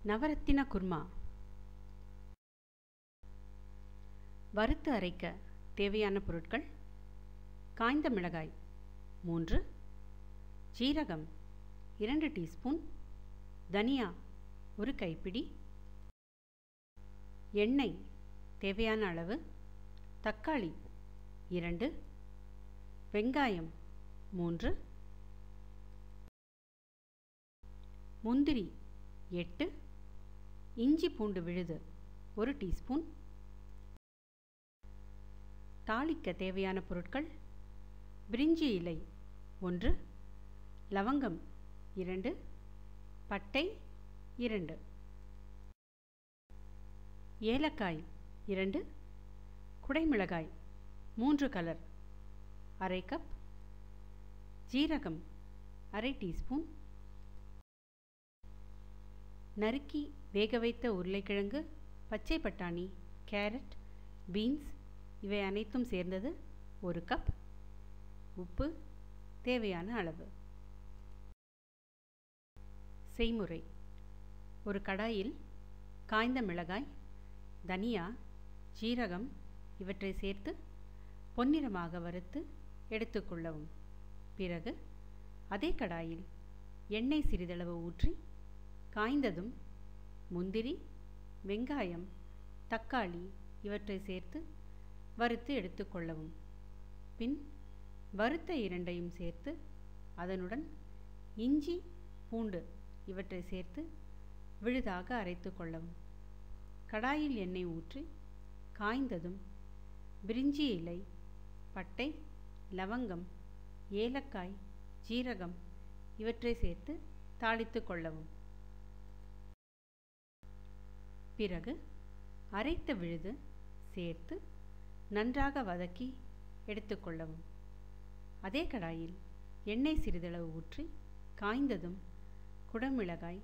நவரத்தின குர்மா. வறுத்து அரைக்க தேவையான பொருட்கள்: காய்ந்த மிளகாய் 3, ஜீரகம் 2 டீஸ்பூன், தனியா 1 கைப்பிடி, எண்ணெய் தேவையான அளவு, தக்காளி 2, வெங்காயம் 3, முந்திரி 8, இஞ்சி பூண்டு விழுது 1 டீஸ்பூன். தாளிக்க தேவையான பொருட்கள்: பிரிஞ்சி இலை 1, லவங்கம் 2, பட்டை 2, ஏலக்காய் 2, குடைமிளகாய் 3 கலர் அரை கப், ஜீரகம் அரை டீஸ்பூன், நறுக்கி வேக வைத்த உருளைக்கிழங்கு, பச்சை பட்டாணி, கேரட், பீன்ஸ் இவை அனைத்தும் சேர்ந்தது 1 கப், உப்பு தேவையான அளவு. செய்முறை: ஒரு கடாயில் காய்ந்த மிளகாய், தனியா, ஜீரகம் இவற்றை சேர்த்து பொன்னிறமாக வறுத்து எடுத்துக்கொள்ளவும். பிறகு அதே கடாயில் எண்ணெய் சிறிதளவு ஊற்றி காய்ந்ததும் முந்திரி, வெங்காயம், தக்காளி இவற்றை சேர்த்து வறுத்து எடுத்துக்கொள்ளவும். பின் வறுத்த இரண்டையும் சேர்த்து அதனுடன் இஞ்சி, பூண்டு இவற்றை சேர்த்து விழுதாக அரைத்து கொள்ளவும். கடாயில் எண்ணெய் ஊற்றி காய்ந்ததும் பிரிஞ்சி இலை, பட்டை, லவங்கம், ஏலக்காய், ஜீரகம் இவற்றை சேர்த்து தாளித்து கொள்ளவும். பிறகு அரைத்த விழுது சேர்த்து நன்றாக வதக்கி எடுத்துக்கொள்ளவும். அதே கடாயில் எண்ணெய் சிறிதளவு ஊற்றி காய்ந்ததும் குடமிளகாய்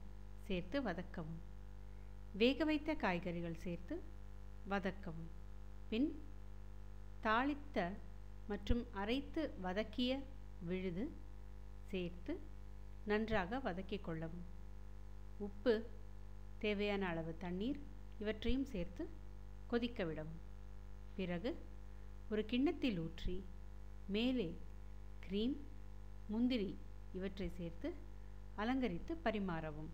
சேர்த்து வதக்கவும். வேக வைத்த காய்கறிகள் சேர்த்து வதக்கவும். பின் தாளித்த மற்றும் அரைத்து வதக்கிய விழுது சேர்த்து நன்றாக வதக்கிக் கொள்ளவும். உப்பு, தேவையான அளவு தண்ணீர் இவற்றையும் சேர்த்து கொதிக்க விடவும். பிறகு ஒரு கிண்ணத்தில் ஊற்றி மேலே கிரீம், முந்திரி இவற்றை சேர்த்து அலங்கரித்து பரிமாறவும்.